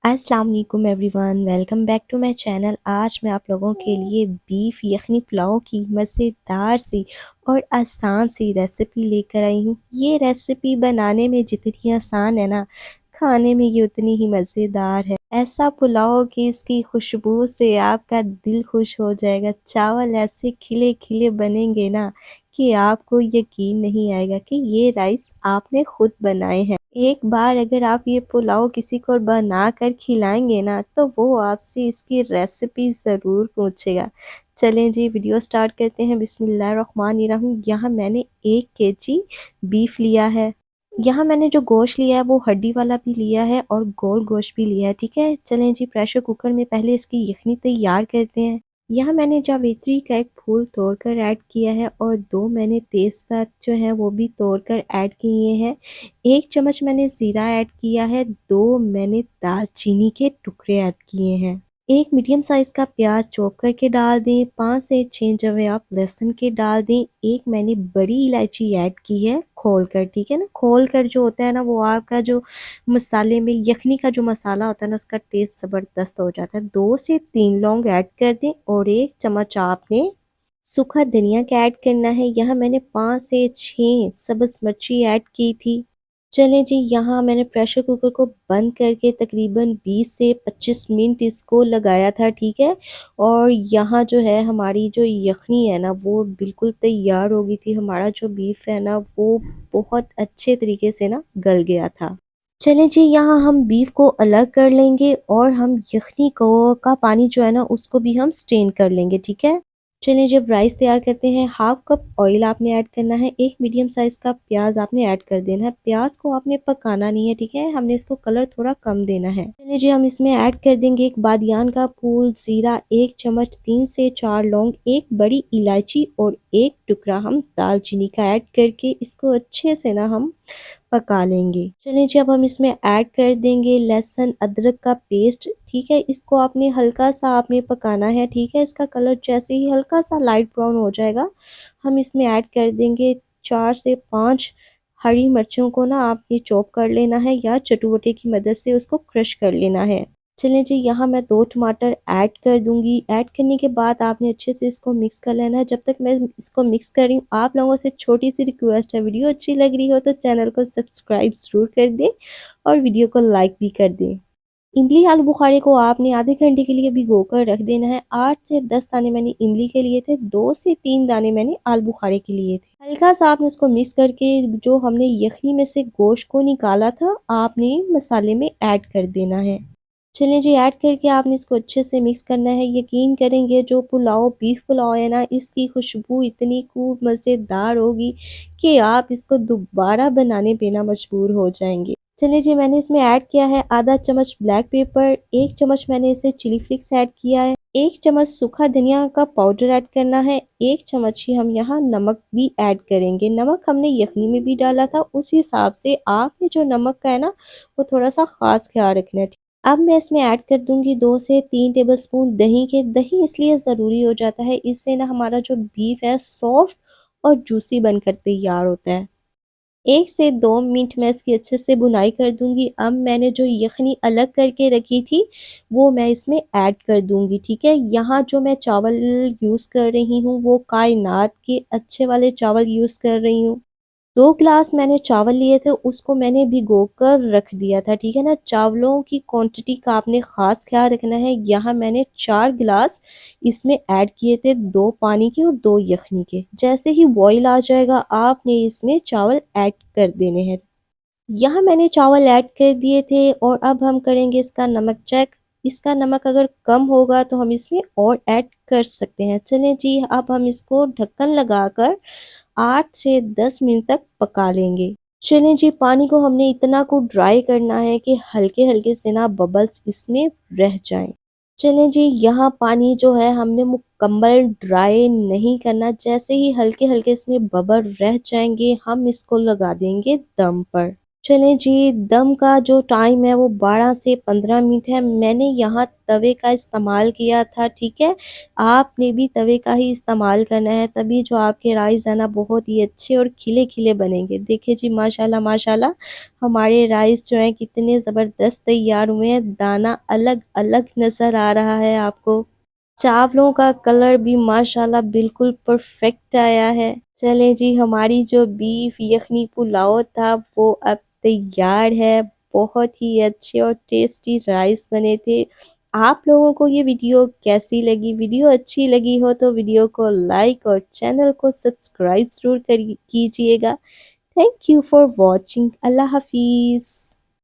अस्सलाम वालेकुम everyone, welcome back to my channel. आज मैं आप लोगों के लिए बीफ यखनी पुलाव की मज़ेदार सी और आसान सी रेसिपी लेकर आई हूँ। ये रेसिपी बनाने में जितनी आसान है ना, खाने में ये उतनी ही मज़ेदार है। ऐसा पुलाव कि इसकी खुशबू से आपका दिल खुश हो जाएगा। चावल ऐसे खिले खिले बनेंगे ना कि आपको यकीन नहीं आएगा कि ये राइस आपने खुद बनाए हैं। एक बार अगर आप ये पुलाव किसी को बना कर खिलाएंगे ना, तो वो आपसे इसकी रेसिपी ज़रूर पूछेगा। चलें जी, वीडियो स्टार्ट करते हैं। बिस्मिल्लाहिर्रहमानिर्रहीम। यहाँ मैंने 1 केजी बीफ लिया है। यहाँ मैंने जो गोश्त लिया है वो हड्डी वाला भी लिया है और गोल गोश्त भी लिया है, ठीक है। चलें जी, प्रेशर कुकर में पहले इसकी यखनी तैयार करते हैं। यहाँ मैंने जावित्री का एक फूल तोड़कर ऐड किया है और 2 मैंने तेज़पात जो है वो भी तोड़कर ऐड किए हैं। 1 चम्मच मैंने ज़ीरा ऐड किया है, 2 मैंने दालचीनी के टुकड़े ऐड किए हैं। 1 मीडियम साइज़ का प्याज चॉप करके डाल दें, 5 से 6 जवे आप लहसुन के डाल दें। 1 मैंने बड़ी इलायची ऐड की है खोल कर, ठीक है ना। खोल कर जो होता है ना, वो आपका जो मसाले में यखनी का जो मसाला होता है ना, उसका टेस्ट ज़बरदस्त हो जाता है। 2 से 3 लौंग ऐड कर दें और 1 चम्मच आपने सूखा धनिया का ऐड करना है। यहाँ मैंने 5 से 6 सब्ज़ मिर्ची ऐड की थी। चलें जी, यहाँ मैंने प्रेशर कुकर को बंद करके तकरीबन 20 से 25 मिनट इसको लगाया था, ठीक है। और यहाँ जो है हमारी जो यखनी है ना, वो बिल्कुल तैयार हो गई थी। हमारा जो बीफ है ना, वो बहुत अच्छे तरीके से ना गल गया था। चलें जी, यहाँ हम बीफ को अलग कर लेंगे और हम यखनी को का पानी जो है ना, उसको भी हम स्ट्रेन कर लेंगे, ठीक है। चलिए, जब राइस तैयार करते हैं, हाफ कप ऑयल आपने ऐड करना है। 1 मीडियम साइज़ का प्याज आपने ऐड कर देना है। प्याज को आपने पकाना नहीं है, ठीक है। हमने इसको कलर थोड़ा कम देना है। चलिए जी, हम इसमें ऐड कर देंगे 1 बादियान का फूल, जीरा 1 चम्मच, 3 से 4 लौंग, 1 बड़ी इलायची और 1 टुकड़ा हम दालचीनी का ऐड करके इसको अच्छे से ना हम पका लेंगे। चलिए जी, अब हम इसमें ऐड कर देंगे लहसुन अदरक का पेस्ट, ठीक है। इसको आपने हल्का सा आपने पकाना है, ठीक है। इसका कलर जैसे ही हल्का सा लाइट ब्राउन हो जाएगा, हम इसमें ऐड कर देंगे 4 से 5 हरी मिर्चों को ना आपने चॉप कर लेना है या चटुवटे की मदद से उसको क्रश कर लेना है। चलिए जी, यहाँ मैं 2 टमाटर ऐड कर दूँगी। ऐड करने के बाद आपने अच्छे से इसको मिक्स कर लेना है। जब तक मैं इसको मिक्स कर रही हूँ, आप लोगों से छोटी-सी रिक्वेस्ट है, वीडियो अच्छी लग रही हो तो चैनल को सब्सक्राइब ज़रूर कर दें और वीडियो को लाइक भी कर दें। इमली आलू बुखारे को आपने आधे घंटे के लिए भिगोकर रख देना है। 8 से 10 दाने मैंने इमली के लिए थे, 2 से 3 दाने मैंने आलू बुखारे के लिए थे। हल्का सा आपने उसको मिक्स करके जो हमने यखनी में से गोश्त को निकाला था, आपने मसाले में ऐड कर देना है। चलिए जी, ऐड करके आपने इसको अच्छे से मिक्स करना है। यकीन करेंगे, जो पुलाव बीफ पुलाव है ना, इसकी खुशबू इतनी खूब मज़ेदार होगी कि आप इसको दोबारा बनाने पे ना मजबूर हो जाएंगे। चलिए जी, मैंने इसमें ऐड किया है आधा चम्मच ब्लैक पेपर, 1 चम्मच मैंने इसे चिली फ्लेक्स ऐड किया है, 1 चम्मच सूखा धनिया का पाउडर ऐड करना है, 1 चम्मच ही हम यहाँ नमक भी ऐड करेंगे। नमक हमने यखनी में भी डाला था, उस हिसाब से आपने जो नमक का है ना, वो थोड़ा सा ख़ास ख्याल रखना है। अब मैं इसमें ऐड कर दूंगी 2 से 3 टेबलस्पून दही के। दही इसलिए ज़रूरी हो जाता है, इससे ना हमारा जो बीफ है सॉफ्ट और जूसी बनकर तैयार होता है। 1 से 2 मिनट मैं इसकी अच्छे से भुनाई कर दूंगी। अब मैंने जो यखनी अलग करके रखी थी, वो मैं इसमें ऐड कर दूंगी, ठीक है। यहाँ जो मैं चावल यूज़ कर रही हूँ, वो कायनात के अच्छे वाले चावल यूज़ कर रही हूँ। 2 ग्लास मैंने चावल लिए थे, उसको मैंने भिगोकर रख दिया था, ठीक है ना। चावलों की क्वांटिटी का आपने ख़ास ख्याल रखना है। यहाँ मैंने 4 ग्लास इसमें ऐड किए थे, 2 पानी के और 2 यखनी के। जैसे ही बॉईल आ जाएगा, आपने इसमें चावल ऐड कर देने हैं। यहाँ मैंने चावल ऐड कर दिए थे और अब हम करेंगे इसका नमक चेक। इसका नमक अगर कम होगा तो हम इसमें और ऐड कर सकते हैं। चलें जी, अब हम इसको ढक्कन लगाकर 8 से 10 मिनट तक पका लेंगे। चलें जी, पानी को हमने इतना को ड्राई करना है कि हल्के-हल्के से ना बबल्स इसमें रह जाएं। चलें जी, यहाँ पानी जो है हमने मुकम्मल ड्राई नहीं करना। जैसे ही हल्के-हल्के इसमें बबल रह जाएंगे, हम इसको लगा देंगे दम पर। चलें जी, दम का जो टाइम है वो 12 से 15 मिनट है। मैंने यहाँ तवे का इस्तेमाल किया था, ठीक है? आपने भी तवे का ही इस्तेमाल करना है, तभी जो आपके राइस है ना बहुत ही अच्छे और खिले-खिले बनेंगे। देखिए जी माशाल्लाह माशाल्लाह हमारे राइस जो हैं कितने ज़बरदस्त तैयार हुए हैं, दाना अलग-अलग नज़र आ रहा है आपको। चावलों का कलर भी माशाल्लाह बिल्कुल परफेक्ट आया है। चलें जी, हमारी जो बीफ यखनी पुलाव था वो अब तैयार है। बहुत ही अच्छे और टेस्टी राइस बने थे। आप लोगों को ये वीडियो कैसी लगी? वीडियो अच्छी लगी हो तो वीडियो को लाइक और चैनल को सब्सक्राइब ज़रूर कीजिएगा। Thank you for watching. अल्लाह हाफ़िज़।